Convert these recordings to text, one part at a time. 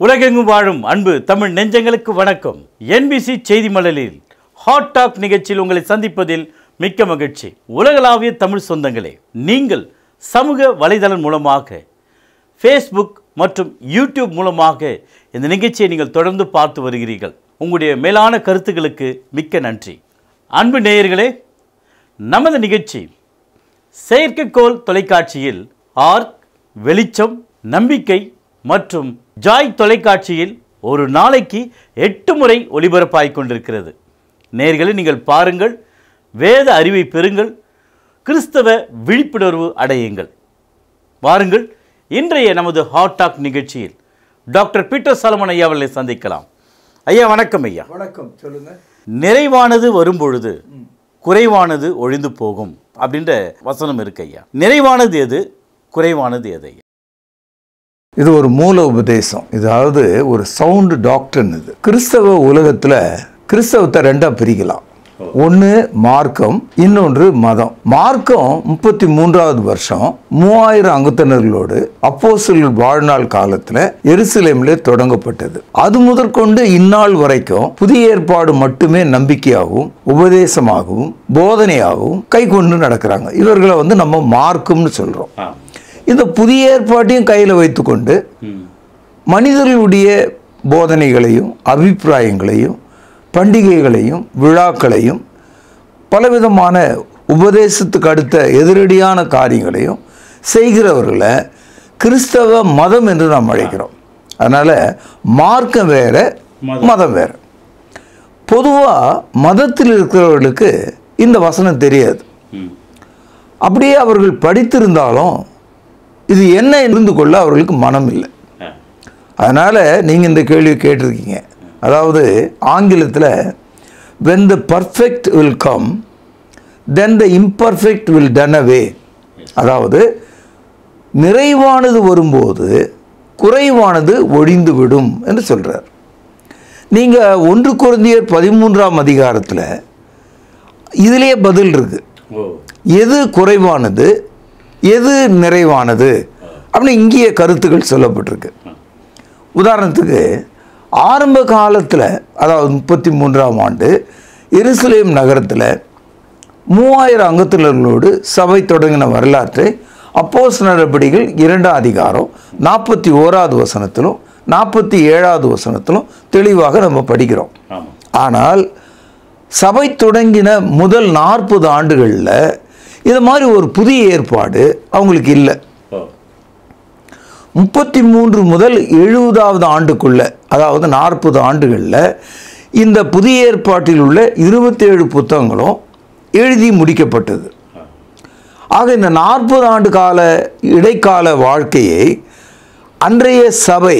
உலகெங்கும் வாழும் அன்பு தமிழ் நெஞ்சங்களுக்கு வணக்கம். NBC செய்தி மலரில் ஹாட் டாக் நிகழ்ச்சியில் உங்களை சந்திப்பதில் மிக்க மகிழ்ச்சி. உலகளாவிய தமிழ் சொந்தங்களே, நீங்கள் சமூக வலைதளம் மூலமாக ஃபேஸ்புக் மற்றும் யூடியூப் மூலமாக இந்த நிகழ்ச்சியை நீங்கள் தொடர்ந்து பார்த்து வருகிறீர்கள். உங்களுடைய மேலான கருத்துக்களுக்கு மிக்க நன்றி. அன்பு நேயர்களே, நமது நிகழ்ச்சி செயற்கைக்கோள் தொலைக்காட்சியில் ஆர்க், வெளிச்சம், நம்பிக்கை மற்றும் ஜாய் தொலைக்காட்சியில் ஒரு நாளைக்கு 8 முறை ஒளிபரப்பாகிக் கொண்டிருக்கிறது. நேயர்களே, நீங்கள் பாருங்கள், வேத அறிவை பெறுங்கள், கிறிஸ்தவ விழிப்புணர்வு அடையுங்கள். வாருங்கள், இன்றைய நமது ஹாட் டாக் நிகழ்ச்சியில் டாக்டர் பீட்டர் சாலமன் ஐயா அவர்களை சந்திக்கலாம். ஐயா வணக்கம். ஐயா வணக்கம். சொல்லுங்க. நிறைவானது வரும்பொழுது குறைவானது ஒழிந்து போகும் அப்படின்ற வசனம் இருக்கு ஐயா. நிறைவானது எது, குறைவானது எது ஐயா? இது ஒரு மூல உபதேசம், இதாவது ஒரு சவுண்டு டாக்டர். இது கிறிஸ்தவ உலகத்துல கிறிஸ்தவத்தை ரெண்டா பிரிக்கலாம். ஒன்று மார்க்கம், இன்னொன்று மதம். மார்க்கம் 33வது வருஷம் 3000 அங்கத்தினர்களோடு அப்போஸ்தலர்கள் வாழ்நாள் காலத்துல எருசலேமிலே தொடங்கப்பட்டது. அது முதற்கொண்டு இந்நாள் வரைக்கும் புதிய ஏற்பாடு மட்டுமே நம்பிக்கையாகவும் உபதேசமாகவும் போதனையாகவும் கை கொண்டு நடக்கிறாங்க. இவர்களை நம்ம மார்க்கம்னு சொல்றோம். இந்த புதிய ஏற்பாட்டையும் கையில் வைத்துக்கொண்டு மனிதர்களுடைய போதனைகளையும் அபிப்பிராயங்களையும் பண்டிகைகளையும் விழாக்களையும் பலவிதமான உபதேசத்துக்கு அடுத்த எதிரடியான காரியங்களையும் செய்கிறவர்களை கிறிஸ்தவ மதம் என்று நாம் அழைக்கிறோம். அதனால் மார்க்கம் வேற, மதம் வேற. பொதுவாக மதத்தில் இருக்கிறவர்களுக்கு இந்த வசனம் தெரியாது. அப்படியே அவர்கள் படித்திருந்தாலும் இது என்ன இருந்து கொள்ள அவர்களுக்கு மனம் இல்லை. அதனால் நீங்கள் இந்த கேள்வியை கேட்டிருக்கீங்க. அதாவது ஆங்கிலத்தில் when the perfect will come then the imperfect will done away. அதாவது நிறைவானது வரும்போது குறைவானது ஒழிந்து விடும் என்று சொல்கிறார். நீங்கள் 1 கொரிந்தியர் 13ஆம் அதிகாரத்தில் இதிலேயே பதில் இருக்கு. எது குறைவானது எது நிறைவானது அப்படின்னு இங்கேயே கருத்துக்கள் சொல்லப்பட்டிருக்கு. உதாரணத்துக்கு ஆரம்ப காலத்தில், அதாவது 33ஆம் ஆண்டு எருசலேம் நகரத்தில் 3000 அங்கத்தினர்களோடு சபை தொடங்கின வரலாற்றை அப்போஸ்தலர் நடபடிகள் 2ஆம் அதிகாரம் 41வது வசனத்திலும் 47வது வசனத்திலும் தெளிவாக நம்ம படிக்கிறோம். ஆனால் சபை தொடங்கின முதல் 40 ஆண்டுகளில் இது மாதிரி ஒரு புதிய ஏற்பாடு அவங்களுக்கு இல்லை. 33 முதல் 70வது ஆண்டுக்குள்ள, அதாவது 40 ஆண்டுகளில் இந்த புதிய ஏற்பாட்டில் உள்ள 27 புத்தகங்களும் எழுதி முடிக்கப்பட்டது. ஆக இந்த 40 ஆண்டு கால இடைக்கால வாழ்க்கையை அன்றைய சபை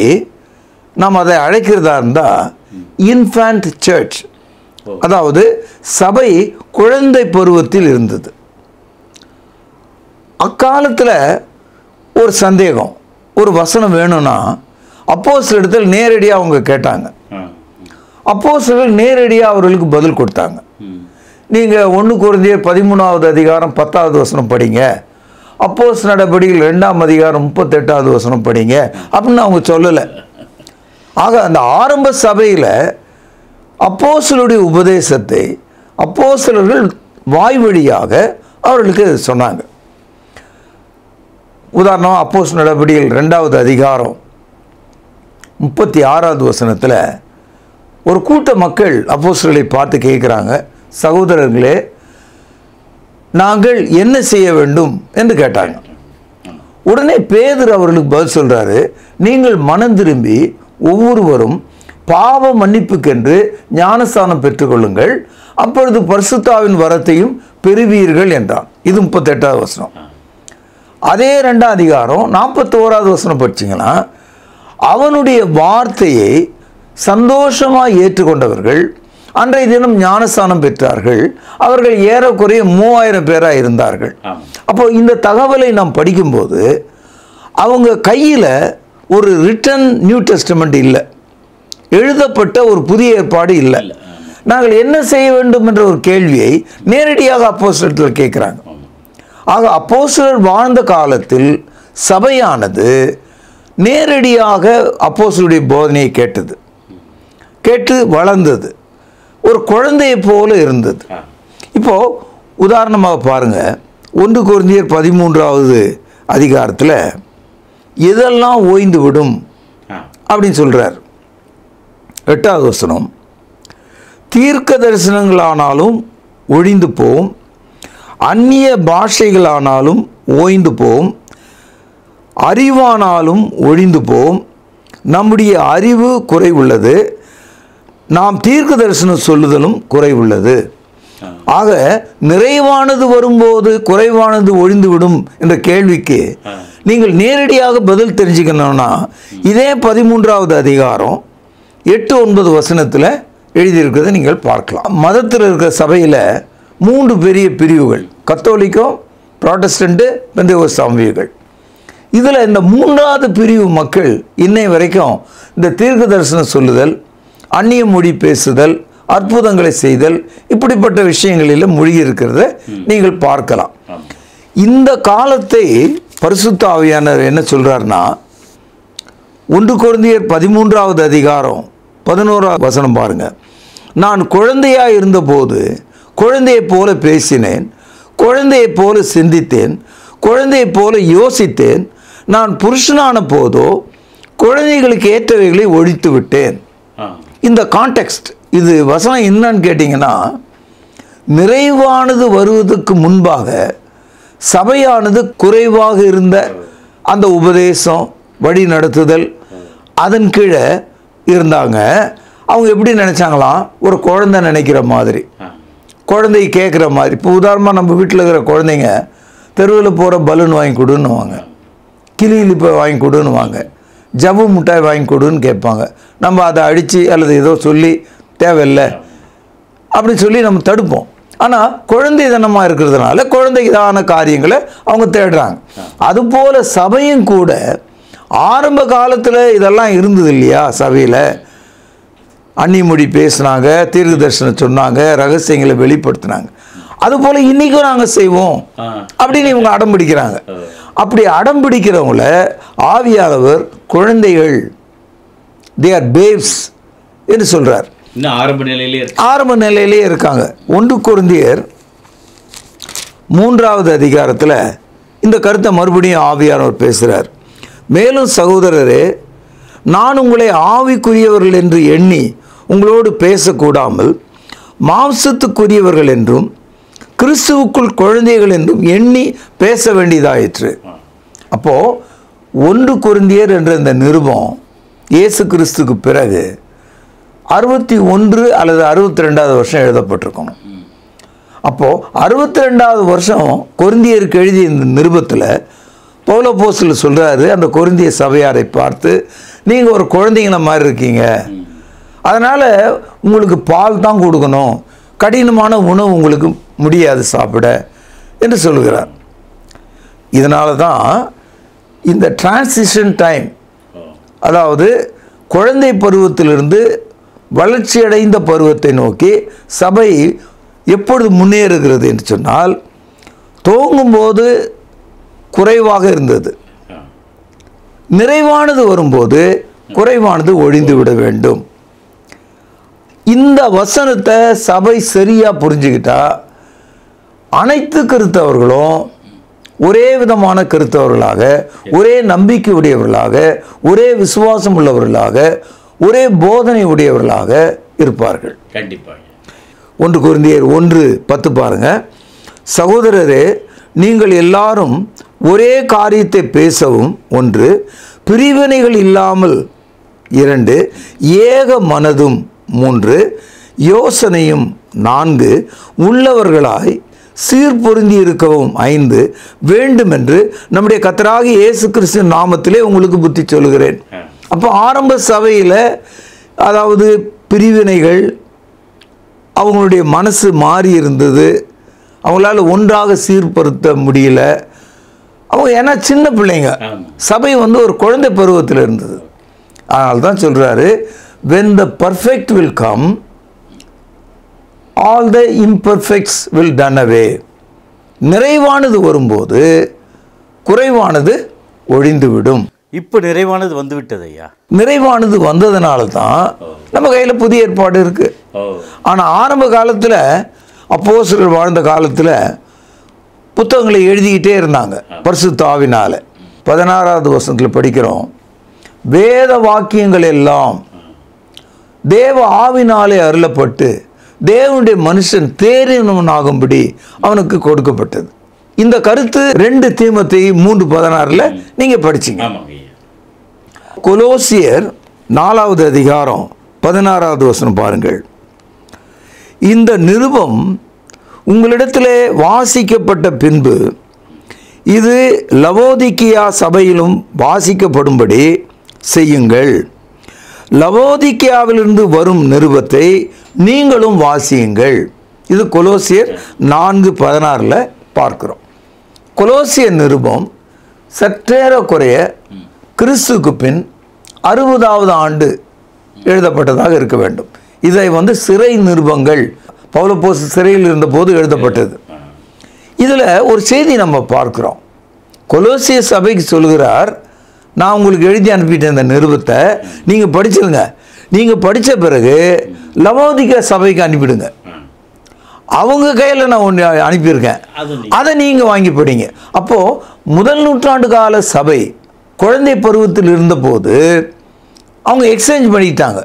நாம் அதை அழைக்கிறதா இருந்தால் இன்ஃபேண்ட் சர்ச், அதாவது சபை குழந்தை பருவத்தில் இருந்தது. அக்காலத்தில் ஒரு சந்தேகம், ஒரு வசனம் வேணும்னா அப்போஸ்தலரிடத்தில் நேரடியாக அவங்க கேட்டாங்க. அப்போஸ்தலர்கள் நேரடியாக அவர்களுக்கு பதில் கொடுத்தாங்க. நீங்கள் 1 கொரிந்தியர் 13ஆவது அதிகாரம் 10வது வசனம் படிங்க, அப்போஸ்தலர் நடபடிகள் 2ஆம் அதிகாரம் 38வது வசனம் படிங்க அப்படின்னு அவங்க சொல்லலை. ஆக அந்த ஆரம்ப சபையில் அப்போஸ்தலருடைய உபதேசத்தை அப்போஸ்தலர்கள் வாய் வழியாக அவர்களுக்கு சொன்னாங்க. உதாரணம், அப்போஸ்தலர் நடபடிகள் 2வது அதிகாரம் 36வது வசனத்தில் ஒரு கூட்ட மக்கள் அப்போஸ்தலரை பார்த்து கேட்குறாங்க, சகோதரர்களே நாங்கள் என்ன செய்ய வேண்டும் என்று கேட்டாங்க. உடனே பேதுரு அவர்களுக்கு பதில் சொல்கிறாரு, நீங்கள் மனம் திரும்பி ஒவ்வொருவரும் பாவ மன்னிப்புக்கென்று ஞானஸ்தானம் பெற்றுக்கொள்ளுங்கள், அப்பொழுது பரிசுத்தாவின் வரத்தையும் பெறுவீர்கள் என்றான். இது 38வது வசனம். அதே 2ஆம் அதிகாரம் 41வது வசனம் படிச்சிங்கன்னா, அவனுடைய வார்த்தையை சந்தோஷமாக ஏற்றுக்கொண்டவர்கள் அன்றைய தினம் ஞானஸ்தானம் பெற்றார்கள். அவர்கள் ஏறக்குறைய 3000 பேராக இருந்தார்கள். அப்போ இந்த தகவலை நாம் படிக்கும்போது அவங்க கையில் ஒரு ரிட்டன் நியூ டெஸ்டமெண்ட் இல்லை, எழுதப்பட்ட ஒரு புதிய ஏற்பாடு இல்லை. நாங்கள் என்ன செய்ய வேண்டும் என்ற ஒரு கேள்வியை நேரடியாக அப்போஸ்தலர்கள் கேட்குறாங்க. ஆக அப்போஸ்தலர் வாழ்ந்த காலத்தில் சபையானது நேரடியாக அப்போஸ்தலருடைய போதனையை கேட்டு வளர்ந்தது. ஒரு குழந்தையை போல இருந்தது. இப்போ உதாரணமாக பாருங்க, 1 கொரிந்தியர் 13வது அதிகாரத்தில் இதெல்லாம் ஓய்ந்து விடும் அப்படின்னு சொல்றார். 8வது வசனம், தீர்க்க தரிசனங்களானாலும் ஒழிந்து போம், அந்நிய பாஷைகளானாலும் ஓய்ந்து போம், அறிவானாலும் ஒழிந்து போம், நம்முடைய அறிவு குறைவுள்ளது, நாம் தீர்க்க தரிசனம் சொல்லுதலும் குறைவுள்ளது. ஆக நிறைவானது வரும்போது குறைவானது ஒழிந்துவிடும் என்ற கேள்விக்கு நீங்கள் நேரடியாக பதில் தெரிஞ்சுக்கணும்னா இதே 13வது அதிகாரம் 8-9 வசனத்தில் எழுதியிருக்கிறத நீங்கள் பார்க்கலாம். மதத்தில் இருக்கிற சபையில் 3 பெரிய பிரிவுகள், கத்தோலிக்கம், புராட்டஸ்டன்ட், பெந்தேகோஸ்தேவியர்கள். இதில் இந்த 3வது பிரிவு மக்கள் இன்னை வரைக்கும் இந்த தீர்க்க தரிசனம் சொல்லுதல், அந்நிய மொழி பேசுதல், அற்புதங்களை செய்தல், இப்படிப்பட்ட விஷயங்களில் மூழ்கி இருக்கிறத நீங்கள் பார்க்கலாம். இந்த காலத்தை பரிசுத்த ஆவியானவர் என்ன சொல்றாருன்னா, 1 கொரிந்தியர் 13வது அதிகாரம் 11வது வசனம் பாருங்க. நான் குழந்தையாக இருந்தபோது குழந்தையைப் போல பேசினேன், குழந்தையைப் போல சிந்தித்தேன், குழந்தையைப் போல யோசித்தேன், நான் புருஷனான போதோ குழந்தைகளுக்கு ஏற்றவைகளை ஒழித்து விட்டேன். இந்த கான்டெக்ஸ்ட், இது வசனம் என்னன்னு கேட்டிங்கன்னா, நிறைவானது வருவதற்கு முன்பாக சபையானது குறைவாக இருந்த அந்த உபதேசம், வழி நடத்துதல், அதன் கீழே இருந்தாங்க. அவங்க எப்படி நினச்சாங்களாம், ஒரு குழந்தை நினைக்கிற மாதிரி, குழந்தை கேட்குற மாதிரி. இப்போ உதாரணமாக நம்ம வீட்டில் இருக்கிற குழந்தைங்க தெருவில் போகிற பலூன் வாங்கி கொடுன்னுவாங்க, கிளியிலிப்பை வாங்கி கொடுன்னுவாங்க, ஜவ்வு மிட்டாய் வாங்கி கொடுன்னு கேட்பாங்க. நம்ம அதை அடித்து அல்லது ஏதோ சொல்லி தேவையில்லை அப்படின்னு சொல்லி நம்ம தடுப்போம். ஆனால் குழந்தை தனமாக இருக்கிறதுனால குழந்தைதான காரியங்களை அவங்க தேடுறாங்க. அதுபோல் சபையும் கூட ஆரம்ப காலத்தில் இதெல்லாம் இருந்தது இல்லையா? சபையில் அந்நிய மொழி பேசினாங்க, தீர்க்க தரிசனம் சொன்னாங்க, ரகசியங்களை வெளிப்படுத்தினாங்க. அதுபோல் இன்றைக்கும் நாங்கள் செய்வோம் அப்படின்னு இவங்க அடம் பிடிக்கிறாங்க. அப்படி அடம் பிடிக்கிறவங்கள ஆவியானவர் குழந்தைகள், தே ஆர் பேப்ஸ் என்று சொல்றார். ஆரம்ப நிலையிலே இருக்காங்க. 1 கொரிந்தியர் 3வது அதிகாரத்தில் இந்த கருத்தை மறுபடியும் ஆவியானவர் பேசுகிறார். மேலும் சகோதரரே, நான் உங்களை ஆவிக்குரியவர்கள் என்று எண்ணி உங்களோடு பேசக்கூடாமல் மாம்சத்துக்குரியவர்கள் என்றும் கிறிஸ்துவுக்குள் குழந்தைகள் என்றும் எண்ணி பேச வேண்டியதாயிற்று. அப்போது 1 கொரிந்தியர் என்ற இந்த நிருபம் இயேசு கிறிஸ்துக்கு பிறகு 61 அல்லது 62வது வருஷம் எழுதப்பட்டிருக்கணும். அப்போது 62வது வருஷம் கொரிந்தியருக்கு எழுதிய இந்த நிருபத்தில் பவுல் அப்போஸ்தலர் சொல்கிறாரு, அந்த கொரிந்திய சபையாரை பார்த்து, நீங்கள் ஒரு குழந்தைங்கள மாதிரி இருக்கீங்க, அதனால் உங்களுக்கு பால் தான் கொடுக்கணும், கடினமான உணவு உங்களுக்கு முடியாது சாப்பிட என்று சொல்கிறார். இதனால தான் இந்த டிரான்சிஷன் டைம், அதாவது குழந்தை பருவத்திலிருந்து வளர்ச்சி அடைந்த பருவத்தை நோக்கி சபை எப்பொழுது முன்னேறுகிறது என்று சொன்னால், துவங்கும்போது குறைவாக இருந்தது, நிறைவானது வரும்போது குறைவானது ஒழிந்து விட வேண்டும். இந்த வசனத்தை சபை சரியா புரிஞ்சுக்கிட்டா அனைத்து கிறிஸ்தவர்களும் ஒரே விதமான கிறிஸ்தவர்களாக, ஒரே நம்பிக்கை உடையவர்களாக, ஒரே விசுவாசம் உள்ளவர்களாக, ஒரே போதனை உடையவர்களாக இருப்பார்கள். கண்டிப்பாக. 1 கொரிந்தியர் 1:10 பாருங்க. சகோதரரே, நீங்கள் எல்லாரும் ஒரே காரியத்தை பேசவும் 1, பிரிவினைகள் இல்லாமல் 2, ஏக மனதும் 3, யோசனையும் 4, உள்ளவர்களாய் சீர்பொருந்தி இருக்கவும் 5 வேண்டுமென்று நம்முடைய கர்த்தராகிய இயேசு கிறிஸ்து நாமத்திலே உங்களுக்கு புத்தி சொல்கிறேன். அப்போ ஆரம்ப சபையில், அதாவது பிரிவினைகள், அவங்களுடைய மனசு மாறி இருந்தது, அவங்களால ஒன்றாக சீர்படுத்த முடியல. அவங்க ஏன்னா சின்ன பிள்ளைங்க, சபை ஒரு குழந்தை பருவத்தில் இருந்தது. அதனால தான் சொல்கிறாரு, when the perfect will come, all the imperfects will done away. நிறைவானது வரும்போது குறைவானது ஒழிந்துவிடும். இப்போ நிறைவானது வந்து விட்டது ஐயா. நிறைவானது வந்ததுனால தான் நம்ம கையில் புதிய ஏற்பாடு இருக்கு. ஆனால் ஆரம்ப காலத்தில் அப்போஸ்தலர்கள் வாழ்ந்த காலத்தில் புத்தகங்களை எழுதிக்கிட்டே இருந்தாங்க பரிசுத்த ஆவினால. 16வது வசனத்தில் படிக்கிறோம், வேத வாக்கியங்கள் எல்லாம் தேவ ஆவினாலே அருளப்பட்டு தேவனுடைய மனுஷன் தேறினவனாகும்படி அவனுக்கு கொடுக்கப்பட்டது. இந்த கருத்து 2 தீமோத்தேயு 3:16 நீங்க படிச்சீங்க. கொலோசியர் 4வது அதிகாரம் 16வது வசனம் பாருங்கள். இந்த நிருபம் உங்களிடத்திலே வாசிக்கப்பட்ட பின்பு இது லவோதிக்கியா சபையிலும் வாசிக்கப்படும்படி செய்யுங்கள். லவோதிக்கியாவிலிருந்து வரும் நிருபத்தை நீங்களும் வாசியுங்கள். இது கொலோசியர் 4:16 பார்க்கிறோம். கொலோசியர் நிருபம் சற்றேறக்குறைய கிறிஸ்துக்கு பின் 60வது ஆண்டு எழுதப்பட்டதாக இருக்க வேண்டும். இதை சிறை நிருபங்கள் பவுலப்போஸ் சிறையில் இருந்தபோது எழுதப்பட்டது. இதில் ஒரு செய்தி நம்ம பார்க்கிறோம். கொலோசிய சபைக்கு சொல்கிறார், நான் உங்களுக்கு எழுதி அனுப்பிட்டேன் இந்த நிருபத்தை, நீங்கள் படிச்சிருங்க. நீங்கள் படித்த பிறகு லவோதிக்கா சபைக்கு அனுப்பிடுங்க. அவங்க கையில் நான் ஒன்று அனுப்பியிருக்கேன், அதை நீங்கள் வாங்கி படிங்க. அப்போது முதல் நூற்றாண்டு கால சபை குழந்தை பருவத்தில் இருந்தபோது அவங்க எக்ஸ்சேஞ்ச் பண்ணிட்டாங்க.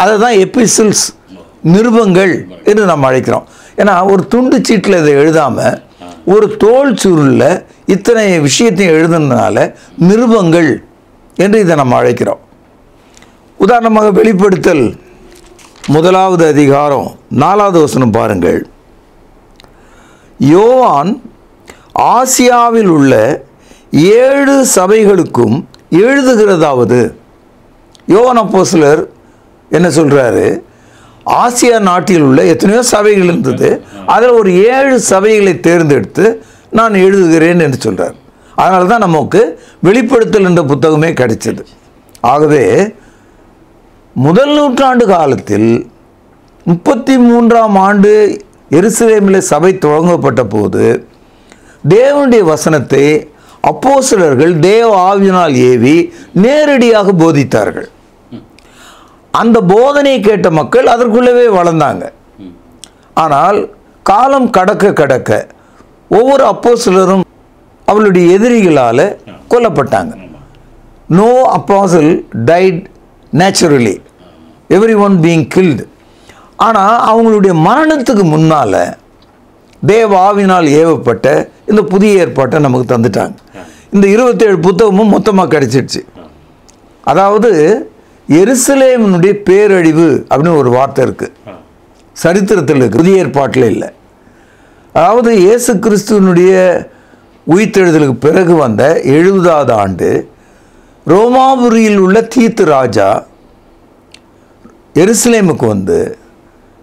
அதை தான் எபிசில்ஸ், நிருபங்கள் என்று நாம் அழைக்கிறோம். ஏன்னா ஒரு துண்டு சீட்டில் இதை எழுதாமல் ஒரு தோல் சுருளில் இத்தனை விஷயத்தையும் எழுதுனதுனால நிருபங்கள் என்று இதை நம்ம அழைக்கிறோம். உதாரணமாக வெளிப்படுத்தல் 1வது அதிகாரம் 4வது வசனம் பாருங்கள். யோவான் ஆசியாவில் உள்ள 7 சபைகளுக்கும் எழுதுகிறதாவது. யோவான் அப்போஸ்தலர் என்ன சொல்றாரு, ஆசியா நாட்டில் உள்ள எத்தனையோ சபைகள் இருந்தது, அதில் ஒரு 7 சபைகளை தேர்ந்தெடுத்து நான் எழுதுகிறேன் என்று சொல்றார். அதனால தான் நமக்கு வெளிப்படுத்தல் என்ற புத்தகமே கிடைச்சது. ஆகவே முதல் நூற்றாண்டு காலத்தில் 33ஆம் ஆண்டு எருசலேமில் சபை துவங்கப்பட்ட போது தேவனுடைய வசனத்தை அப்போஸ்தலர்கள் தேவ ஆவியினால் ஏவி நேரடியாக போதித்தார்கள். அந்த போதனை கேட்ட மக்கள் அதற்குள்ளவே வளர்ந்தாங்க. ஆனால் காலம் கடக்க கடக்க ஒவ்வொரு அப்போஸ்தலரும் அவளுடைய எதிரிகளால் கொல்லப்பட்டாங்க. No apostle died naturally, every one being killed. ஆனால் அவங்களுடைய மரணத்துக்கு முன்னால் தேவ ஆவினால் ஏவப்பட்ட இந்த புதிய ஏற்பாட்டை நமக்கு தந்துட்டாங்க. இந்த 27 புத்தகமும் மொத்தமாக கிடைச்சிடுச்சு. அதாவது எருசலேமினுடைய பேரழிவு அப்படின்னு ஒரு வார்த்தை இருக்கு, சரித்திரத்தில் இருக்கு, புதிய ஏற்பாட்டில் இல்லை. அதாவது இயேசு கிறிஸ்துவனுடைய உயிர்த்தெழுதலுக்கு பிறகு வந்த 70வது ஆண்டு ரோமாபுரியில் உள்ள தீத்து ராஜா எருசலேமுக்கு வந்து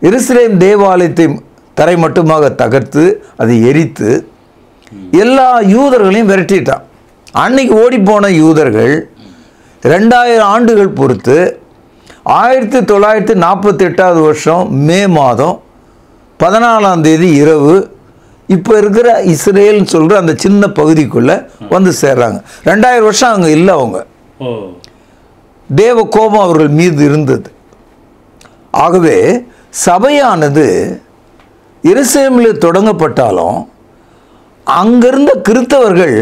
எருசலேம் தேவாலயத்தை தரைமட்டமாக தகர்த்து அதை எரித்து எல்லா யூதர்களையும் விரட்டிட்டான். அன்னைக்கு ஓடிப்போன யூதர்கள் 2000 ஆண்டுகள் பொறுத்து 1948வது வருஷம் மே மாதம் 14ஆம் தேதி இரவு இப்போ இருக்கிற இஸ்ரேல்னு சொல்கிற அந்த சின்ன பகுதிக்குள்ளே வந்து சேர்றாங்க. 2000 வருஷம் அங்கே இல்லை. அவங்க தேவ கோபம் அவர்கள் மீது இருந்தது. ஆகவே சபையானது எருசலேமில் தொடங்கப்பட்டாலும் அங்கிருந்த கிறிஸ்தவர்கள்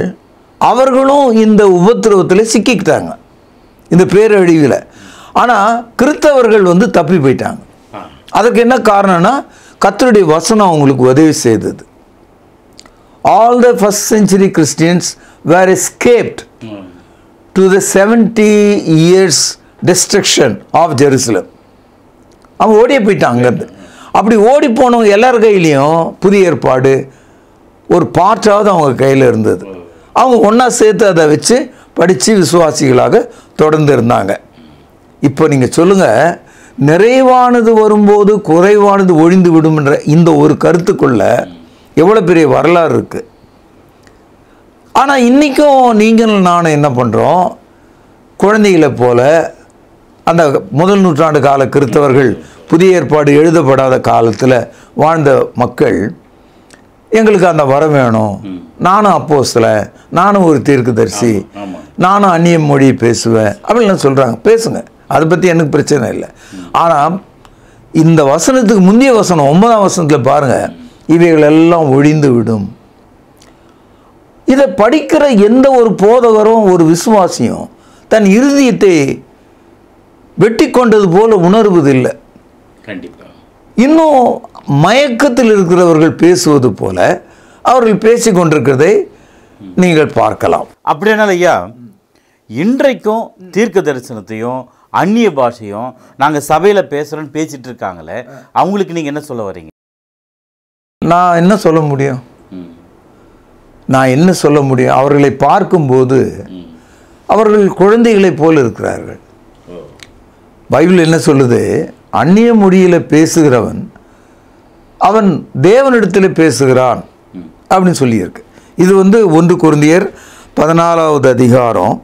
அவர்களும் இந்த உபத்திரவத்தில் சிக்கிக்கிட்டாங்க, இந்த பேரழிவில். ஆனால் கிறிஸ்தவர்கள் தப்பி போயிட்டாங்க. அதற்கு என்ன காரணம்னா கர்த்தருடைய வசனம் அவங்களுக்கு உதவி செய்தது. All the first century Christians were escaped to the 70 years destruction of Jerusalem. அவங்க ஓடியே போயிட்டாங்க அங்கேருந்து. அப்படி ஓடி போனவங்க எல்லார் கையிலையும் புதிய ஏற்பாடு ஒரு பார்ட்டாவது அவங்க கையில் இருந்தது. அவங்க ஒன்றா சேர்த்து அதை வச்சு படித்து விசுவாசிகளாக தொடர்ந்து இருந்தாங்க. இப்போ நீங்கள் சொல்லுங்கள், நிறைவானது வரும்போது குறைவானது ஒழிந்து விடும்ன்ற இந்த ஒரு கருத்துக்குள்ள எவ்வளோ பெரிய வரலாறு இருக்குது. ஆனால் இன்றைக்கும் நீங்கள் நானும் என்ன பண்ணுறோம், குழந்தைகளை போல அந்த முதல் நூற்றாண்டு கால கிறிஸ்தவர்கள் புதிய ஏற்பாடு எழுதப்படாத காலத்தில் வாழ்ந்த மக்கள் எங்களுக்கு அந்த வரம் வேணும், நானும் அப்போஸ்தலன், நானும் ஒரு தீர்க்கதரிசி, நானும் அந்நிய மொழி பேசுவேன் அப்படின்லாம் சொல்கிறாங்க. பேசுங்க, அதை பற்றி எனக்கு பிரச்சனை இல்லை. ஆனால் இந்த வசனத்துக்கு முந்தைய வசனம் 9ஆம் வசனத்தில் பாருங்கள், இவைகள் எல்லாம் ஒழிந்து விடும். இதை படிக்கிற எந்த ஒரு போதகரும் ஒரு விசுவாசியும் தன் இருதயத்தை வெட்டி கொண்டது போல உணர்வதில்லை. கண்டிப்பாக இன்னும் மயக்கத்தில் இருக்கிறவர்கள் பேசுவது போல அவர்கள் பேசி கொண்டிருக்கிறதை நீங்கள் பார்க்கலாம். அப்படியானால் ஐயா, இன்றைக்கும் தீர்க்க தரிசனத்தையும் அந்நிய பாஷையும் நாங்கள் சபையில் பேசுகிறோன்னு பேசிட்டு இருக்காங்களே, அவங்களுக்கு நீங்கள் என்ன சொல்ல வரீங்க? நான் என்ன சொல்ல முடியும்? அவர்களை பார்க்கும்போது அவர்கள் குழந்தைகளைப் போல இருக்கிறார்கள். பைபிள் என்ன சொல்லுது? அந்நிய மொழியில் பேசுகிறவன் அவன் தேவனிடத்தில் பேசுகிறான் அப்படின்னு சொல்லியிருக்கு. இது 1 கொரிந்தியர் 14வது அதிகாரம்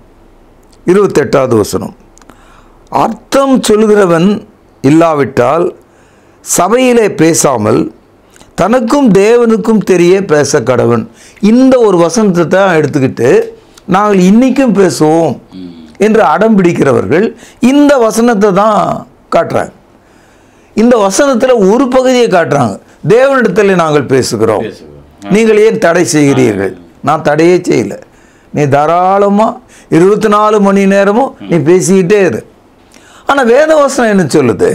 28வது வசனம். அர்த்தம் சொல்கிறவன் இல்லாவிட்டால் சபையிலே பேசாமல் தனக்கும் தேவனுக்கும் தெரிய பேச கடவன். இந்த ஒரு வசனத்தை தான் எடுத்துக்கிட்டு நாங்கள் இன்னைக்கும் பேசுவோம் என்று அடம் பிடிக்கிறவர்கள் இந்த வசனத்தை தான் காட்டுறாங்க. இந்த வசனத்தில் ஒரு பகுதியை காட்டுறாங்க, தேவனிடத்தில் நாங்கள் பேசுகிறோம், நீங்கள் ஏன் தடை செய்கிறீர்கள்? நான் தடையே செய்யலை, நீ தாராளமாக 24 மணி நேரமும் நீ பேசிக்கிட்டே இரு. ஆனால் வேதவசனம் என்ன சொல்லுது?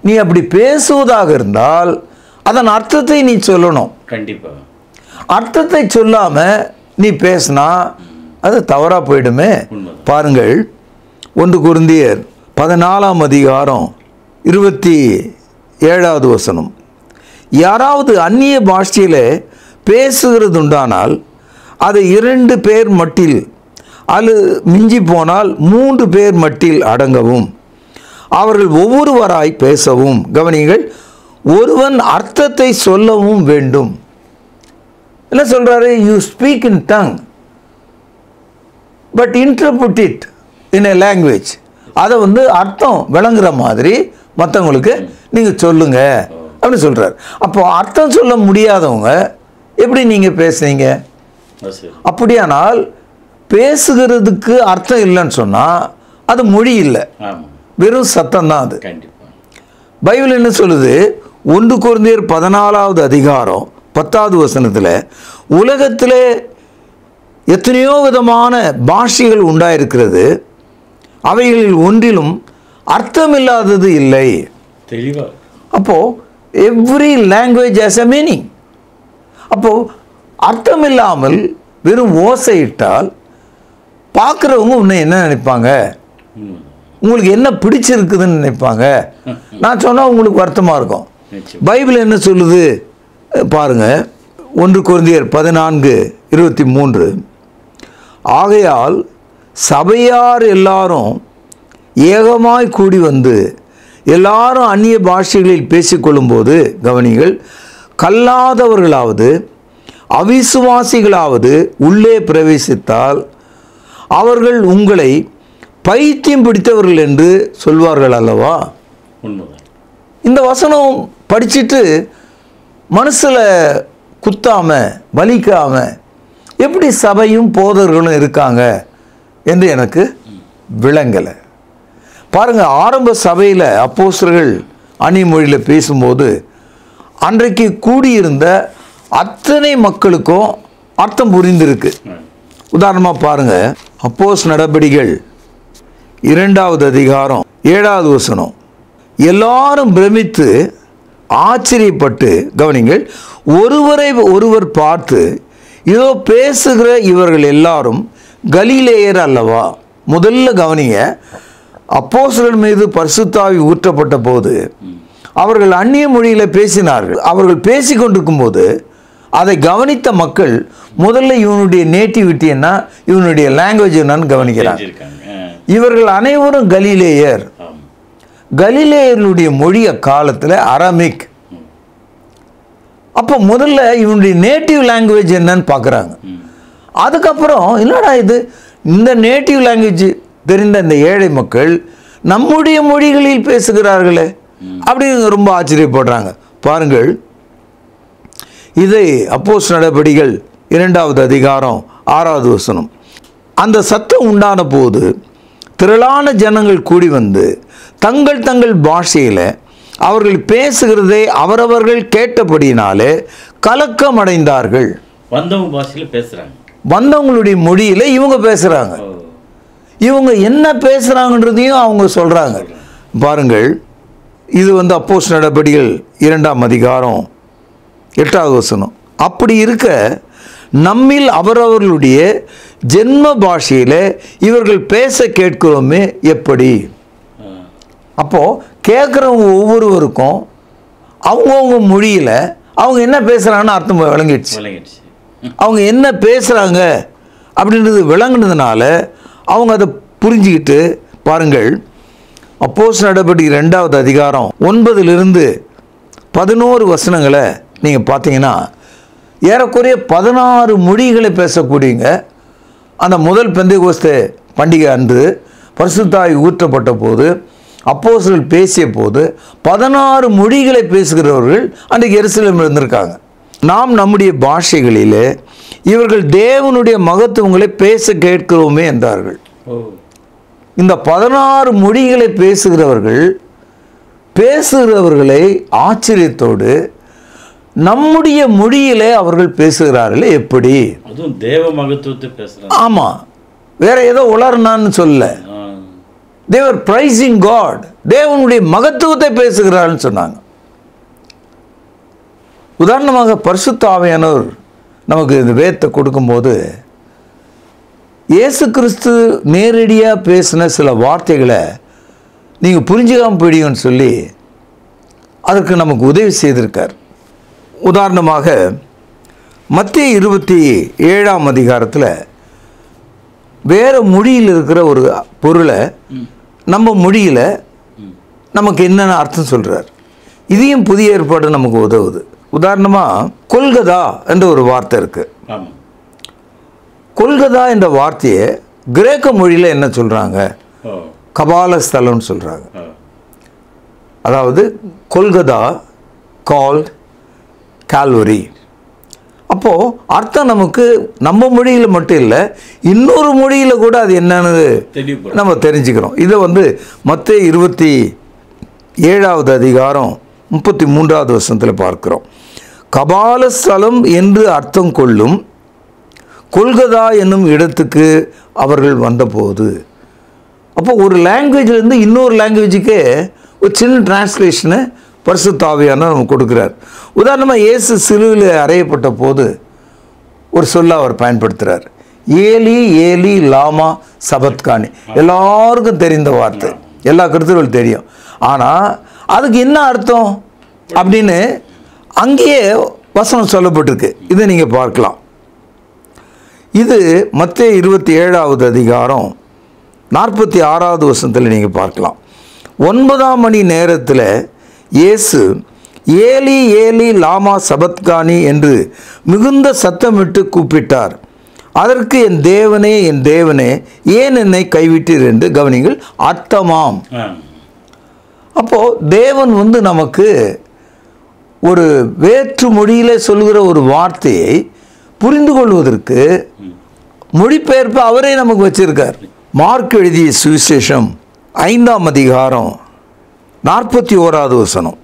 நீ அப்படி பேசுவதாக இருந்தால் அதன் அர்த்தத்தை நீ சொல்லணும். கண்டிப்பாக அர்த்தத்தை சொல்லாம நீ பேசினா அது தவறா போயிடுமே. பாருங்கள், 1 கொரிந்தியர் 14ஆம் அதிகாரம் 27வது வசனம். யாராவது அந்நிய பாஷையில பேசுகிறது உண்டானால் அது 2 பேர் மட்டில், அல்லது மிஞ்சி போனால் 3 பேர் மட்டில் அடங்கவும், அவர்கள் ஒவ்வொருவராய் பேசவும். கவனிங்கள், ஒருவன் அர்த்தத்தை சொல்லவும் வேண்டும். என்ன சொல்றாரு? You speak in tongue but interpret it in a language. அதை அர்த்தம் விளங்குற மாதிரி மற்றவங்களுக்கு நீங்கள் சொல்லுங்க அப்படின்னு சொல்றாரு. அப்போ அர்த்தம் சொல்ல முடியாதவங்க எப்படி நீங்கள் பேசுறீங்க? அப்படியானால் பேசுகிறதுக்கு அர்த்தம் இல்லைன்னு சொன்னால் அது மொழி இல்லை, வெறும் சத்தம் தான் அது. பைபிள் என்ன சொல்லுது? 1 கொரிந்தியர் 14வது அதிகாரம் 10வது வசனத்தில், உலகத்திலே எத்தனையோ விதமான பாஷைகள் உண்டாயிருக்கிறது, அவைகளில் ஒன்றிலும் அர்த்தமில்லாதது இல்லை. தெளிவா. அப்போ every language has a meaning. அப்போ அர்த்தம் இல்லாமல் வெறும் ஓசையிட்டால் பார்க்குறவங்க உன்னை என்ன நினைப்பாங்க? உங்களுக்கு என்ன பிடிச்சிருக்குதுன்னு நினைப்பாங்க. நான் சொன்னால் உங்களுக்கு வருத்தமாக இருக்கும். பைபிள் என்ன சொல்லுது பாருங்க, 1 கொரிந்தியர் 14:23. ஆகையால் சபையார் எல்லாரும் ஏகமாய் கூடி வந்து எல்லாரும் அந்நிய பாஷைகளில் பேசிக்கொள்ளும்போது, கவனிகள், கல்லாதவர்களாவது அவிசுவாசிகளாவது உள்ளே பிரவேசித்தால் அவர்கள் உங்களை பைத்தியம் பிடித்தவர்கள் என்று சொல்வார்கள் அல்லவா? இந்த வசனம் படிச்சுட்டு மனசில் குத்தாம வலிக்காம எப்படி சபையும் போதர்களும் இருக்காங்க என்று எனக்கு விளங்கலை. பாருங்க, ஆரம்ப சபையில் அப்போஸ்தலர்கள் அந்நிய மொழியில் பேசும்போது அன்றைக்கு கூடியிருந்த அத்தனை மக்களுக்கும் அர்த்தம் புரிந்திருக்கு. உதாரணமாக பாருங்க, அப்போஸ்தலர் நடபடிகள் 2வது அதிகாரம் 7வது வசனம். எல்லாரும் பிரமித்து ஆச்சரியப்பட்டு, கவனிங்கள், ஒருவரை ஒருவர் பார்த்து, இதோ பேசுகிற இவர்கள் எல்லாரும் கலிலேயர் அல்லவா? முதல்ல கவனிங்க, அப்போஸ்தலர் மீது பரிசுத்த ஆவி ஊற்றப்பட்ட போது அவர்கள் அந்நிய மொழியில் பேசினார்கள். அவர்கள் பேசி கொண்டிருக்கும் போது அதை கவனித்த மக்கள் முதல்ல இவனுடைய நேட்டிவிட்டி என்ன, இவனுடைய லாங்குவேஜ் என்னன்னு கவனிக்கிறாங்க. இவர்கள் அனைவரும் கலிலேயர். கலிலேயர்களுடைய மொழி அக்காலத்தில் அரமிக். அப்போ முதல்ல இவனுடைய நேட்டிவ் லாங்குவேஜ் என்னன்னு பார்க்குறாங்க. அதுக்கப்புறம் என்னடா இது, இந்த நேட்டிவ் லாங்குவேஜ் தெரிந்த இந்த ஏழை மக்கள் நம்முடைய மொழிகளில் பேசுகிறார்களே அப்படின்னு ரொம்ப ஆச்சரியப்படுறாங்க. பாருங்கள், இதை அப்போஸ்தலர் நடபடிகள் 2வது அதிகாரம் 6வது வசனம். அந்த சத்தம் உண்டான போது திரளான ஜனங்கள் கூடி வந்து தங்கள் தங்கள் பாஷையில் அவர்கள் பேசுகிறதை அவரவர்கள் கேட்டபடியினாலே கலக்கம் அடைந்தார்கள். வந்தவங்க பாஷையில் பேசுகிறாங்க, வந்தவங்களுடைய மொழியில் இவங்க பேசுகிறாங்க. இவங்க என்ன பேசுகிறாங்கன்றதையும் அவங்க சொல்கிறாங்க. பாருங்கள், இது அப்போஸ்தலர் நடபடிகள் 2ஆம் அதிகாரம் 8வது வசனம். அப்படி இருக்க நம்மில் அவரவர்களுடைய ஜென்ம பாஷையில் இவர்கள் பேச கேட்கிறோமே எப்படி? அப்போது கேட்குறவங்க ஒவ்வொருவருக்கும் அவங்கவுங்க மொழியில் அவங்க என்ன பேசுகிறாங்கன்னு அர்த்தம் விளங்கிடுச்சு. அவங்க என்ன பேசுகிறாங்க அப்படின்றது விளங்குனதுனால அவங்க அதை புரிஞ்சுக்கிட்டு, பாருங்கள், அப்போஸ்தலர் நடபடிகள் 2வது அதிகாரம் 9லிருந்து 11 வசனங்களை நீங்கள் பார்த்தீங்கன்னா ஏறக்குறைய 16 மொழிகளை பேசக்கூடியங்க. அந்த முதல் பெந்தெகோஸ்தே பண்டிகை அன்று பரிசுத்த ஆவி ஊற்றப்பட்ட போது அப்போஸ்தலர்கள் பேசிய போது 16 மொழிகளை பேசுகிறவர்கள் அன்றைக்கு எருசலேமில் இருந்திருக்காங்க. நாம் நம்முடைய பாஷைகளிலே இவர்கள் தேவனுடைய மகத்துவங்களை பேச கேட்கிறோமே என்றார்கள். இந்த 16 மொழிகளை பேசுகிறவர்களை ஆச்சரியத்தோடு நம்முடைய மொழியிலே அவர்கள் பேசுகிறார்களே எப்படி? அதுவும் தேவ மகத்துவத்தை பேசுறாங்க. ஆமாம், வேற ஏதோ உளர்னான்னு சொல்ல, தேவர் பிரைசிங் காட், தேவனுடைய மகத்துவத்தை பேசுகிறார்கள் சொன்னாங்க. உதாரணமாக பரிசுத்த ஆவியானவர் நமக்கு இந்த வேதத்தை கொடுக்கும்போது இயேசு கிறிஸ்து நேரடியாக பேசின சில வார்த்தைகளை நீங்கள் புரிஞ்சுக்காமல் போயிடுங்கன்னு சொல்லி அதற்கு நமக்கு உதவி செய்திருக்கார். உதாரணமாக மத்தேயு 27ஆம் அதிகாரத்தில் வேறு மொழியில் இருக்கிற ஒரு பொருளை நம்ம மொழியில் நமக்கு என்னென்ன அர்த்தம் சொல்கிறார். இதையும் புதிய ஏற்பாடு நமக்கு உதவுது. உதாரணமாக கொல்கதா என்ற ஒரு வார்த்தை இருக்குது. கொல்கதா என்ற வார்த்தையை கிரேக்க மொழியில் என்ன சொல்கிறாங்க? கபாலஸ்தலம்னு சொல்கிறாங்க. அதாவது கொல்கதா கால்ட் கால்வரி. அப்போது அர்த்தம் நமக்கு நம்ம மொழியில் மட்டும் இல்லை, இன்னொரு மொழியில் கூட அது என்னன்னு நம்ம தெரிஞ்சுக்கிறோம். இதை மத்தேயு 27வது அதிகாரம் 33வது வசனத்தில் பார்க்கிறோம். கபாலஸ்தலம் என்று அர்த்தம் கொள்ளும் கொல்கதா என்னும் இடத்துக்கு அவர்கள் வந்தபோது. அப்போ ஒரு லாங்குவேஜ்லேருந்து இன்னொரு லாங்குவேஜுக்கு ஒரு சின்ன டிரான்ஸ்லேஷனை பரிசுத்த ஆவியானவர் நமக்கு கொடுக்குறார். உதாரணமாக இயேசு சிலுவையில் அறையப்பட்ட போது ஒரு சொல்ல அவர் பயன்படுத்துகிறார், ஏலி ஏலி லாமா சபத்கானி. எல்லாருக்கும் தெரிந்த வார்த்தை, எல்லா கருத்துக்களும் தெரியும். ஆனால் அதுக்கு என்ன அர்த்தம் அப்படின்னு அங்கேயே வசனம் சொல்லப்பட்டிருக்கு. இதை நீங்கள் பார்க்கலாம். இது மத்தேயு 27வது அதிகாரம் 46வது வசனத்தில் நீங்கள் பார்க்கலாம். 9ஆம் மணி நேரத்தில் இயேசு ஏலி ஏலி லாமா சபத்கானி என்று மிகுந்த சத்தமிட்டு கூப்பிட்டார். அதற்கு என் தேவனே ஏன் என்னை கைவிட்டீர் என்று கவனிங்கள் அர்த்தமாம். அப்போது தேவன் நமக்கு ஒரு வேற்று மொழியில் சொல்கிற ஒரு வார்த்தையை புரிந்து கொள்வதற்கு மொழிபெயர்ப்பு அவரே நமக்கு வச்சிருக்கார். மார்க் எழுதிய சுவிசேஷம் 5ஆம் அதிகாரம் 41வது வசனம்.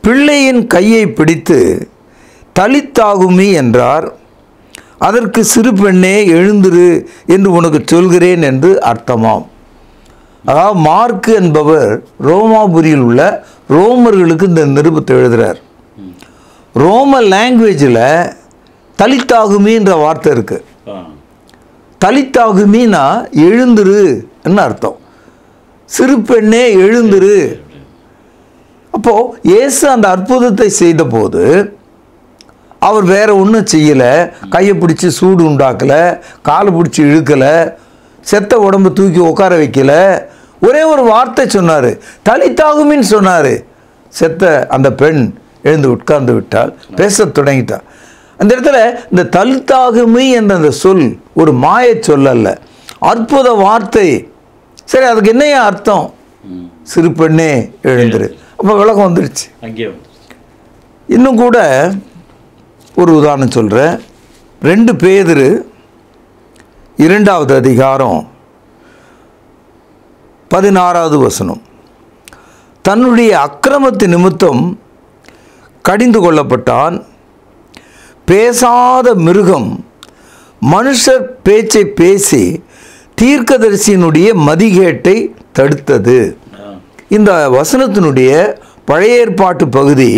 பிள்ளையின் கையை பிடித்து தலித்தாகுமி என்றார். அதற்கு சிறு பெண்ணே எழுந்திரு என்று உனக்கு சொல்கிறேன் என்று அர்த்தமாம். அதாவது மார்க்கு என்பவர் ரோமாபுரியில் உள்ள ரோமர்களுக்கு இந்த நிருபத்தை எழுதுகிறார். ரோம லாங்குவேஜில் தலித்தாகுமின்ற வார்த்தை இருக்குது. தலித்தாகுமின்னா எழுந்துரு என்ன அர்த்தம், சிறு பெண்ணே எழுந்துரு. அப்போது இயேசு அந்த அற்புதத்தை செய்த போது அவர் வேற ஒன்றும் செய்யலை, கையை பிடிச்சி சூடு உண்டாக்கலை, காலை பிடிச்சி இழுக்கலை, செத்த உடம்பு தூக்கி உட்கார வைக்கல. ஒரே ஒரு வார்த்தை சொன்னார், தலித்தாகுமின்னு சொன்னார். செத்த அந்த பெண் எழுந்து உட்கார்ந்து விட்டால், பேச தொடங்கிட்டாள். அந்த இடத்துல இந்த தலித்தாகுமி என்ற அந்த சொல் ஒரு மாய சொல் அல்ல, அற்புத வார்த்தை. சரி, அதுக்கு என்னையா அர்த்தம்? சிறு பெண்ணே எழுந்துரு. அப்போ விளக்கம் வந்துடுச்சு. இன்னும் கூட ஒரு உதாரணம் சொல்கிறேன். 2 பேதுரு 2வது அதிகாரம் 16வது வசனம். தன்னுடைய அக்கிரமத்து நிமித்தம் கடிந்து கொள்ளப்பட்டான். பேசாத மிருகம் மனுஷர் பேச்சை பேசி தீர்க்கதரிசியினுடைய மதிகேட்டை தடுத்தது. இந்த வசனத்தினுடைய பழைய ஏற்பாட்டு பகுதி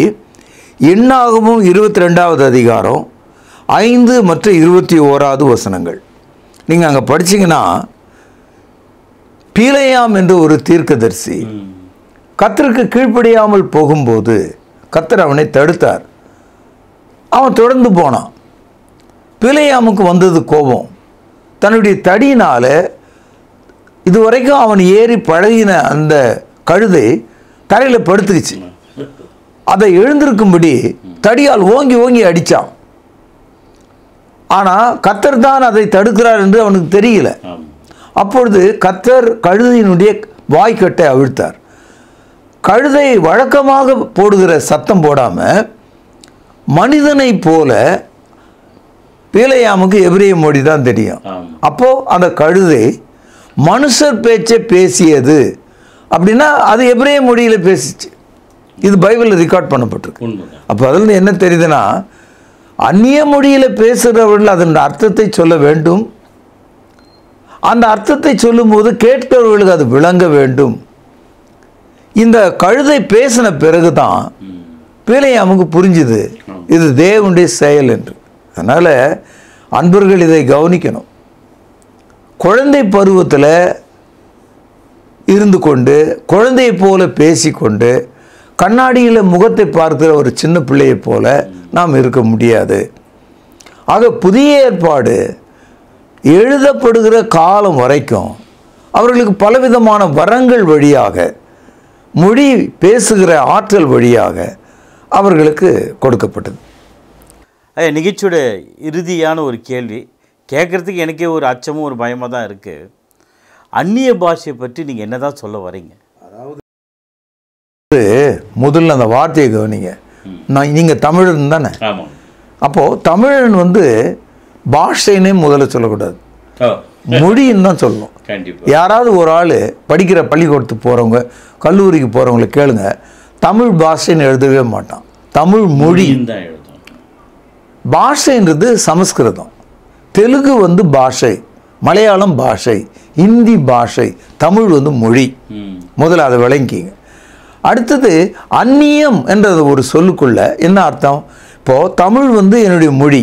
எண்ணாகமும் 22வது அதிகாரம் 5 மற்றும் 21வது வசனங்கள். நீங்கள் அங்கே படிச்சிங்கன்னா, பீலேயாம் என்ற ஒரு தீர்க்கதரிசி கர்த்தருக்கு கீழ்ப்படியாமல் போகும்போது கர்த்தர் அவனை தடுத்தார். அவன் தொடர்ந்து போனான். பீலேயாமுக்கு வந்தது கோபம். தன்னுடைய தடியினால் இதுவரைக்கும் அவன் ஏறி பழகின அந்த கழுதை தரையில் படுத்துக்குச்சு. அதை எழுந்திருக்கும்படி தடியால் ஓங்கி ஓங்கி அடித்தான். ஆனால் கர்த்தர் தான் அதை தடுக்கிறார் என்று அவனுக்கு தெரியல. அப்பொழுது கர்த்தர் கழுதையினுடைய வாய்க்கட்டை அவிழ்த்தார். கழுதை வழக்கமாக போடுகிற சத்தம் போடாமல் மனிதனை போல, பீலேயாமுக்கு எபிரேய மொழி தான் தெரியும். அப்போது அந்த கழுதை மனுஷர் பேச்சை பேசியது அப்படின்னா அது எபிரேய மொழியில் பேசிச்சு. இது பைபிளில் ரெக்கார்ட் பண்ணப்பட்டிருக்கு. அப்போ அதில் என்ன தெரியுதுன்னா, அந்நிய மொழியில் பேசுகிறவர்கள் அதன் அர்த்தத்தை சொல்ல வேண்டும். அந்த அர்த்தத்தை சொல்லும்போது கேட்கிறவர்களுக்கு அது விளங்க வேண்டும். இந்த கழுதை பேசின பிறகு தான் பீலேயாமுக்கு புரிஞ்சுது இது தேவனுடைய செயல் என்று. அதனால் அன்பர்கள் இதை கவனிக்கணும். குழந்தை பருவத்தில் இருந்து கொண்டு குழந்தையை போல பேசிக்கொண்டு கண்ணாடியில் முகத்தை பார்க்கிற ஒரு சின்ன பிள்ளையை போல நாம் இருக்க முடியாது. ஆக புதிய ஏற்பாடு எழுதப்படுகிற காலம் வரைக்கும் அவர்களுக்கு பலவிதமான வரங்கள் வழியாக, மொழி பேசுகிற ஆற்றல் வழியாக அவர்களுக்கு கொடுக்கப்பட்டது. நிகழ்ச்சியோட இறுதியான ஒரு கேள்வி கேட்குறதுக்கு எனக்கே ஒரு அச்சமும் ஒரு பயமாக தான் இருக்குது. அந்நிய பாஷையை பற்றி நீங்கள் என்ன தான் சொல்ல வரீங்க? அதாவது முதல்ல அந்த வார்த்தையை கவனிங்க. நீங்கள் தமிழன் தானே? அப்போது தமிழன் பாஷைன்னே முதல்ல சொல்லக்கூடாது, மொழின்னு தான் சொல்லணும். யாராவது ஒரு ஆள் படிக்கிற பள்ளிக்கூடத்துக்கு போகிறவங்க, கல்லூரிக்கு போகிறவங்கள கேளுங்க, தமிழ் பாஷைன்னு எழுதவே மாட்டான், தமிழ் மொழி தான் எழுதும். பாஷைன்றது சமஸ்கிருதம், தெலுங்கு பாஷை, மலையாளம் பாஷை, ஹிந்தி பாஷை, தமிழ் மொழி. முதல்ல அதை விளங்கிங்க. அடுத்தது அந்நியம் என்றது ஒரு சொல்லுக்குள்ள என்ன அர்த்தம்? இப்போது தமிழ் என்னுடைய மொழி,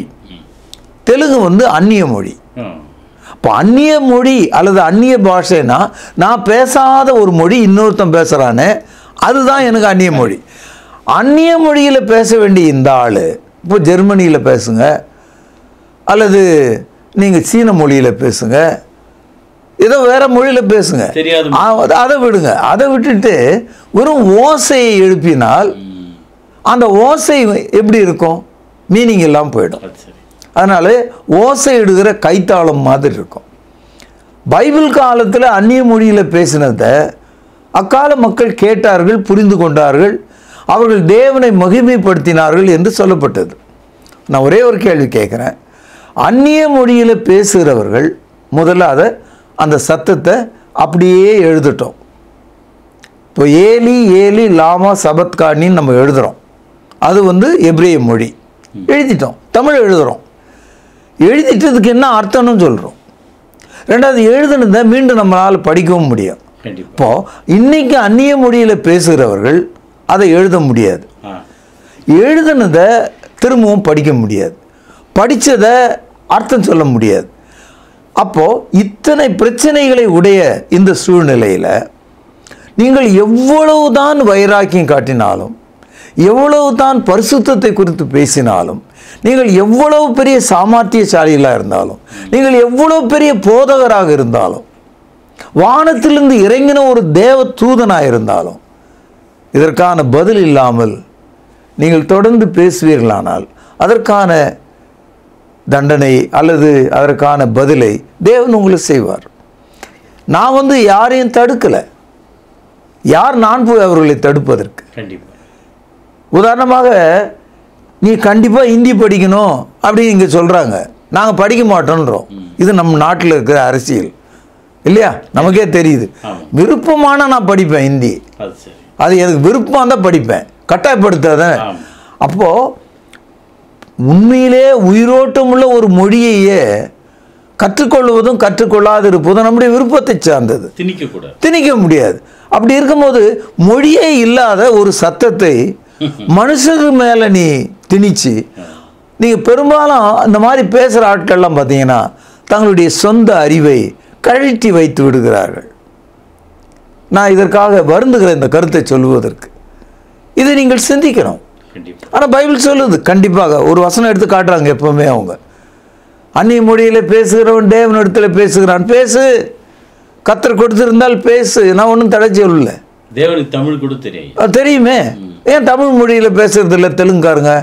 தெலுங்கு அந்நிய மொழி. இப்போ அந்நிய மொழி அல்லது அந்நிய பாஷைனா நான் பேசாத ஒரு மொழி இன்னொருத்தன் பேசுகிறானே, அதுதான் எனக்கு அந்நிய மொழி. அந்நிய மொழியில் பேச வேண்டிய இந்த ஆள் இப்போ ஜெர்மனியில் பேசுங்க, அல்லது நீங்கள் சீன மொழியில் பேசுங்க, ஏதோ வேறு மொழியில் பேசுங்க, அதை விடுங்க. அதை விட்டுட்டு வெறும் ஓசையை எழுப்பினால் அந்த ஓசை எப்படி இருக்கும்? மீனிங் எல்லாம் போயிடும். அதனால் ஓசை இடுகிற கைத்தாளம் மாதிரி இருக்கும். பைபிள் காலத்தில் அந்நிய மொழியில் பேசினதை அக்கால மக்கள் கேட்டார்கள், புரிந்து கொண்டார்கள், அவர்கள் தேவனை மகிமைப்படுத்தினார்கள் என்று சொல்லப்பட்டது. நான் ஒரே ஒரு கேள்வி கேட்குறேன். அந்நிய மொழியில் பேசுகிறவர்கள் முதல்ல அந்த சத்தத்தை அப்படியே எழுதிட்டோம். இப்போ ஏலி ஏலி லாமா சபத்கானின்னு நம்ம எழுதுகிறோம், அது எபிரேய மொழி எழுதிட்டோம். தமிழ் எழுதுகிறோம், எழுதிட்டதுக்கு என்ன அர்த்தம்னு சொல்கிறோம். ரெண்டாவது எழுதுனதை மீண்டும் நம்மளால் படிக்கவும் முடியும். இப்போது இன்றைக்கி அந்நிய மொழியில் பேசுகிறவர்கள் அதை எழுத முடியாது, எழுதுனதை திரும்பவும் படிக்க முடியாது, படித்ததை அர்த்தம் சொல்ல முடியாது. அப்போது இத்தனை பிரச்சனைகளை உடைய இந்த சூழ்நிலையில் நீங்கள் எவ்வளவு தான் வைராக்கியம் காட்டினாலும், எவ்வளவு தான் பரிசுத்தத்தை குறித்து பேசினாலும், நீங்கள் எவ்வளவு பெரிய சாமர்த்தியசாலிகளாக இருந்தாலும், நீங்கள் எவ்வளவு பெரிய போதகராக இருந்தாலும், வானத்திலிருந்து இறங்கின ஒரு தேவ தூதனாக இருந்தாலும், இதற்கான பதில் இல்லாமல் நீங்கள் தொடர்ந்து பேசுவீர்களானால் அதற்கான தண்டனை அல்லது அதற்கான பதிலை தேவன் உங்களுக்கு செய்வார். நான் யாரையும் தடுக்கலை, யார் நான் போய் அவர்களை தடுப்பதற்கு? உதாரணமாக நீ கண்டிப்பாக ஹிந்தி படிக்கணும் அப்படின்னு இங்கே சொல்கிறாங்க. நாங்கள் படிக்க மாட்டோன்றோம். இது நம்ம நாட்டில் இருக்கிற அரசியல் இல்லையா? நமக்கே தெரியுது. விருப்பமான நான் படிப்பேன் ஹிந்தி, அது எனக்கு விருப்பம் தான் படிப்பேன், கட்டாயப்படுத்தாத. அப்போது உண்மையிலே உயிரோட்டமுள்ள ஒரு மொழியையே கற்றுக்கொள்வதும் கற்றுக்கொள்ளாது இருப்பதும் நம்முடைய விருப்பத்தை சார்ந்தது, திணிக்க முடியாது. அப்படி இருக்கும்போது மொழியே இல்லாத ஒரு சத்தத்தை மனுஷருக்கு மேலே நீ திணிச்சு, நீங்கள் பெரும்பாலும் இந்த மாதிரி பேசுகிற ஆட்கள்லாம் பார்த்தீங்கன்னா தங்களுடைய சொந்த அறிவை கழற்றி வைத்து விடுகிறார்கள். நான் இதற்காக வருந்துகிற இந்த கருத்தை சொல்லுவதற்கு இதை நீங்கள் சிந்திக்கணும். ஆனால் பைபிள் சொல்லுது, கண்டிப்பாக ஒரு வசனம் எடுத்து காட்டுறாங்க. எப்பவுமே அவங்க அந்நிய மொழியில் பேசுகிறவன் தேவனிடத்தில் பேசுகிறான், பேசு, கர்த்தர் கொடுத்திருந்தால் பேசு, நான் ஒன்றும் தடை சொல்லல. தேவனுக்கு தமிழ் கூட தெரியுமே, ஏன் தமிழ் மொழியில் பேசுறது இல்லை? தெலுங்குக்காரங்க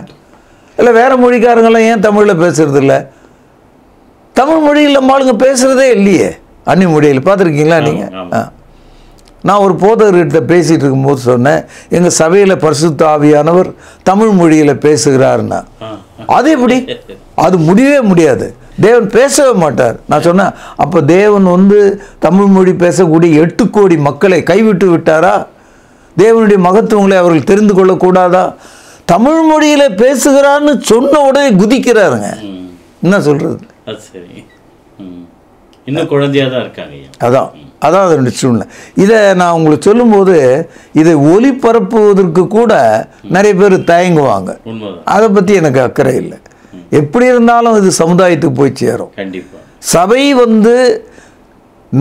இல்லை வேற மொழிக்காரங்களாம் ஏன் தமிழில் பேசுறது இல்லை? தமிழ் மொழியில் நம்ம ஆளுங்க பேசுகிறதே இல்லையே, அந்நிய மொழியில். பார்த்துருக்கீங்களா நீங்கள்? நான் ஒரு போதகர்கிட்ட பேசிகிட்டு இருக்கும்போது சொன்னேன், எங்கள் சபையில் பரிசுத்த ஆவியானவர் தமிழ் மொழியில் பேசுகிறாருன்னா. அது எப்படி? அது முடியவே முடியாது, தேவன் பேசவே மாட்டார். நான் சொன்னேன், அப்போ தேவன் தமிழ் மொழி பேசக்கூடிய 8 கோடி மக்களை கைவிட்டு விட்டாரா? தேவனுடைய மகத்துவங்களை அவர்கள் தெரிந்து கொள்ளக்கூடாதா? தமிழ் மொழியில் பேசுகிறான்னு சொன்ன உடனே குதிக்கிறாருங்க. என்ன சொல்கிறது? இன்னும் குழந்தையாக தான் இருக்காங்க. அதான் அதனுடைய சூழ்நிலை. இதை நான் உங்களுக்கு சொல்லும்போது இதை ஒளிபரப்புவதற்கு கூட நிறைய பேர் தயங்குவாங்க. அதை பற்றி எனக்கு அக்கறை இல்லை. எப்படி இருந்தாலும் இது சமுதாயத்துக்கு போய் சேரும். சபை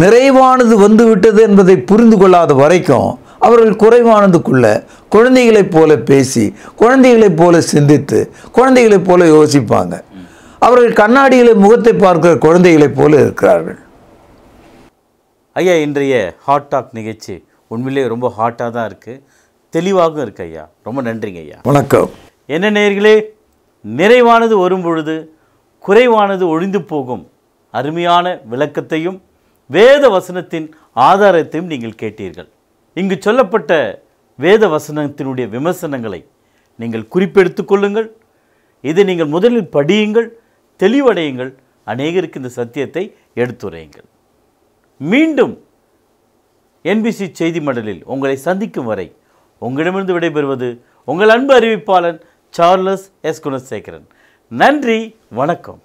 நிறைவானது விட்டது என்பதை புரிந்து கொள்ளாத வரைக்கும் அவர்கள் குறைவானதுக்குள்ள குழந்தைகளைப் போல பேசி, குழந்தைகளைப் போல சிந்தித்து, குழந்தைகளைப் போல யோசிப்பாங்க. அவர்கள் கண்ணாடியிலே முகத்தை பார்க்கிற குழந்தைகளைப் போல இருக்கிறார்கள். ஐயா, இன்றைய ஹாட் டாக் நிகழ்ச்சி உண்மையிலேயே ரொம்ப ஹாட்டாக தான் இருக்குது, தெளிவாகவும் இருக்கு ஐயா. ரொம்ப நன்றிங்க ஐயா. வணக்கம். என்ன நேயர்களே, நிறைவானது வரும் பொழுது குறைவானது ஒழிந்து போகும் அருமையான விளக்கத்தையும் வேத வசனத்தின் ஆதாரத்தையும் நீங்கள் கேட்டீர்கள். இங்கு சொல்லப்பட்ட வேத வசனத்தினுடைய விமர்சனங்களை நீங்கள் குறிப்பெடுத்து கொள்ளுங்கள். இதை நீங்கள் முதலில் படியுங்கள், தெளிவடையுங்கள், அநேகருக்கு இந்த சத்தியத்தை எடுத்துரையுங்கள். மீண்டும் NBC செய்தி மடலில் உங்களை சந்திக்கும் வரை உங்களிடமிருந்து விடைபெறுவது உங்கள் அன்பு அறிவிப்பாளன் சார்லஸ் எஸ் குணசேகரன். நன்றி, வணக்கம்.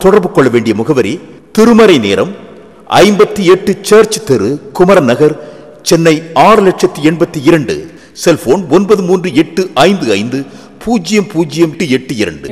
தொடர்பு கொள்ள வேண்டிய முகவரி: திருமறை நேரம், 58 சர்ச் தெரு, குமரன் நகர், சென்னை 6,82,000. செல்போன் 9385500882.